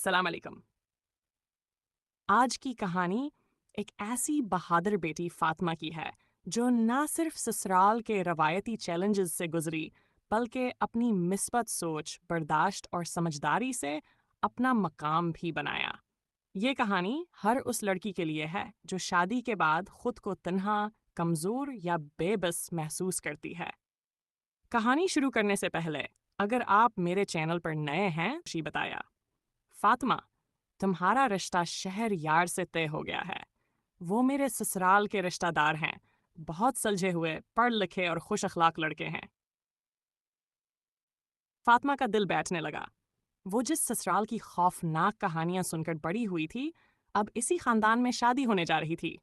अस्सलाम वालेकुम। आज की कहानी एक ऐसी बहादुर बेटी फातिमा की है जो ना सिर्फ ससुराल के रवायती चैलेंजेस से गुजरी बल्कि अपनी मिस्बत सोच, बर्दाश्त और समझदारी से अपना मकाम भी बनाया। ये कहानी हर उस लड़की के लिए है जो शादी के बाद खुद को तन्हा, कमज़ोर या बेबस महसूस करती है। कहानी शुरू करने से पहले अगर आप मेरे चैनल पर नए हैं, जी बताया। फातिमा, तुम्हारा रिश्ता शहर यार से तय हो गया है। वो मेरे ससुराल के रिश्तेदार हैं, बहुत सुलझे हुए, पढ़ लिखे और खुश अखलाक लड़के हैं। फातिमा का दिल बैठने लगा। वो जिस ससुराल की खौफनाक कहानियां सुनकर बड़ी हुई थी, अब इसी खानदान में शादी होने जा रही थी।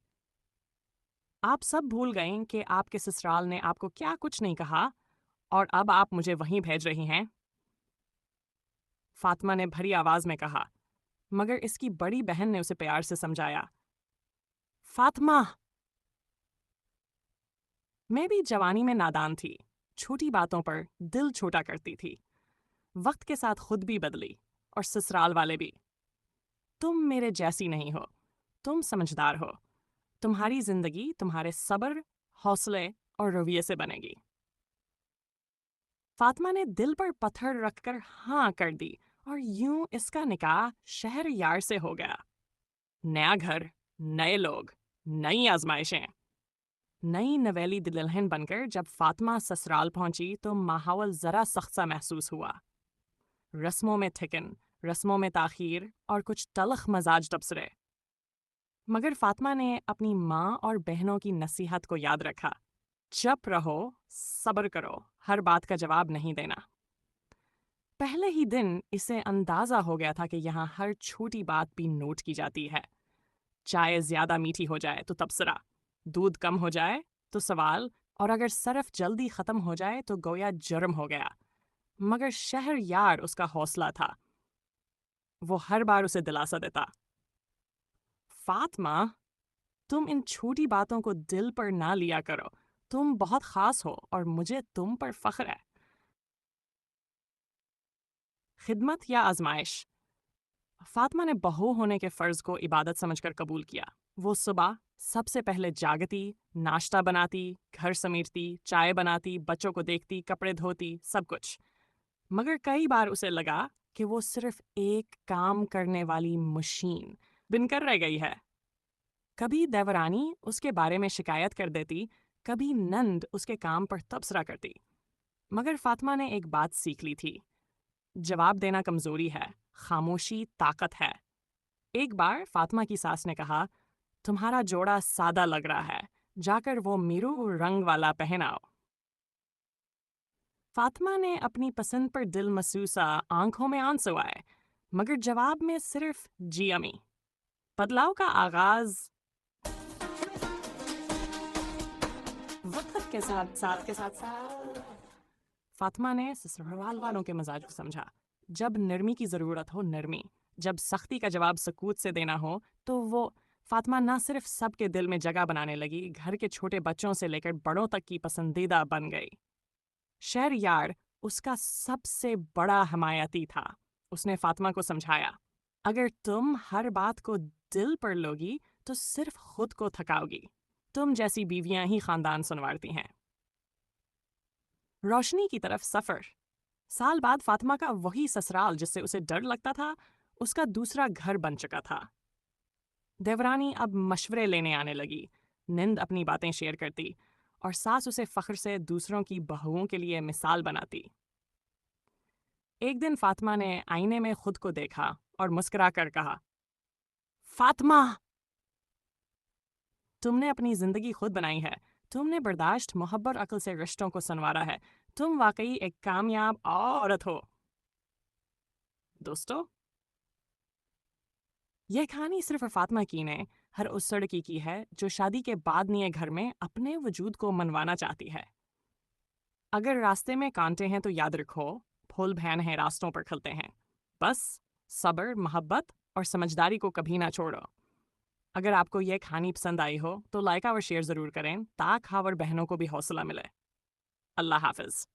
आप सब भूल गईं कि आपके ससुराल ने आपको क्या कुछ नहीं कहा और अब आप मुझे वहीं भेज रही हैं। फातिमा ने भरी आवाज में कहा, मगर इसकी बड़ी बहन ने उसे प्यार से समझाया। फातिमा, मैं भी जवानी में नादान थी, छोटी बातों पर दिल छोटा करती थी। वक्त के साथ खुद भी बदली और ससुराल वाले भी। तुम मेरे जैसी नहीं हो, तुम समझदार हो। तुम्हारी जिंदगी तुम्हारे सब्र, हौसले और रवैये से बनेगी। फातिमा ने दिल पर पत्थर रखकर हाँ कर दी और यूं इसका निकाह शहर यार से हो गया। नया घर, नए लोग, नई आजमाइशें। नई नवेली दुल्हन बनकर जब फातिमा ससुराल पहुंची तो माहौल जरा सख्त सा महसूस हुआ। रस्मों में थिकन, रस्मों में ताखीर और कुछ तलख मजाज तबसरे। मगर फातिमा ने अपनी माँ और बहनों की नसीहत को याद रखा। चुप रहो, सब्र करो, हर बात का जवाब नहीं देना। पहले ही दिन इसे अंदाजा हो गया था कि यहाँ हर छोटी बात भी नोट की जाती है। चाय ज्यादा मीठी हो जाए तो तबसरा, दूध कम हो जाए तो सवाल, और अगर सरफ जल्दी खत्म हो जाए तो गोया जुर्म हो गया। मगर शहर यार उसका हौसला था। वो हर बार उसे दिलासा देता, फातिमा, तुम इन छोटी बातों को दिल पर ना लिया करो। तुम बहुत खास हो और मुझे तुम पर फख्र है। खिदमत या आजमाइश। फातिमा ने बहू होने के फ़र्ज़ को इबादत समझकर कबूल किया। वो सुबह सबसे पहले जागती, नाश्ता बनाती, घर समेटती, चाय बनाती, बच्चों को देखती, कपड़े धोती, सब कुछ। मगर कई बार उसे लगा कि वो सिर्फ एक काम करने वाली मशीन बनकर रह गई है। कभी देवरानी उसके बारे में शिकायत कर देती, कभी नंद उसके काम पर तबसरा करती। मगर फातिमा ने एक बात सीख ली थी, जवाब देना कमज़ोरी है, खामोशी ताकत है। एक बार फातिमा की सास ने कहा, तुम्हारा जोड़ा सादा लग रहा है, जाकर वो मीरू रंग वाला पहनाओ। फातिमा ने अपनी पसंद पर दिल महसूसा, आंखों में आंसू आए, मगर जवाब में सिर्फ जी अमी। बदलाव का आगाज वक्त के साथ साथ के साथ साथ फातिमा ने ससुराल वालों के मजाज को समझा। जब नरमी की ज़रूरत हो नरमी, जब सख्ती का जवाब सकूत से देना हो तो वो फातिमा ना सिर्फ सबके दिल में जगह बनाने लगी, घर के छोटे बच्चों से लेकर बड़ों तक की पसंदीदा बन गई। शहर यार उसका सबसे बड़ा हमायती था। उसने फातिमा को समझाया, अगर तुम हर बात को दिल पर लोगी तो सिर्फ खुद को थकाओगी। तुम जैसी बीवियां ही खानदान सुनवारती हैं। रोशनी की तरफ सफ़र। साल बाद फातिमा का वही ससुराल जिससे उसे डर लगता था, उसका दूसरा घर बन चुका था। देवरानी अब मशवरे लेने आने लगी, निंद अपनी बातें शेयर करती और सास उसे फख्र से दूसरों की बहुओं के लिए मिसाल बनाती। एक दिन फातिमा ने आईने में खुद को देखा और मुस्कुरा कर कहा, फातिमा, तुमने अपनी जिंदगी खुद बनाई है। तुमने बर्दाश्त, मोहब्बत, अक्ल से रिश्तों को संवारा है। तुम वाकई एक कामयाब औरत हो। दोस्तों, यह कहानी सिर्फ फातिमा की ने हर उस लड़की की है जो शादी के बाद नए घर में अपने वजूद को मनवाना चाहती है। अगर रास्ते में कांटे हैं तो याद रखो, फूल बहन हैं रास्तों पर खिलते हैं। बस सब्र, मोहब्बत और समझदारी को कभी ना छोड़ो। अगर आपको यह कहानी पसंद आई हो तो लाइक और शेयर ज़रूर करें ताकि और बहनों को भी हौसला मिले। अल्लाह हाफिज़।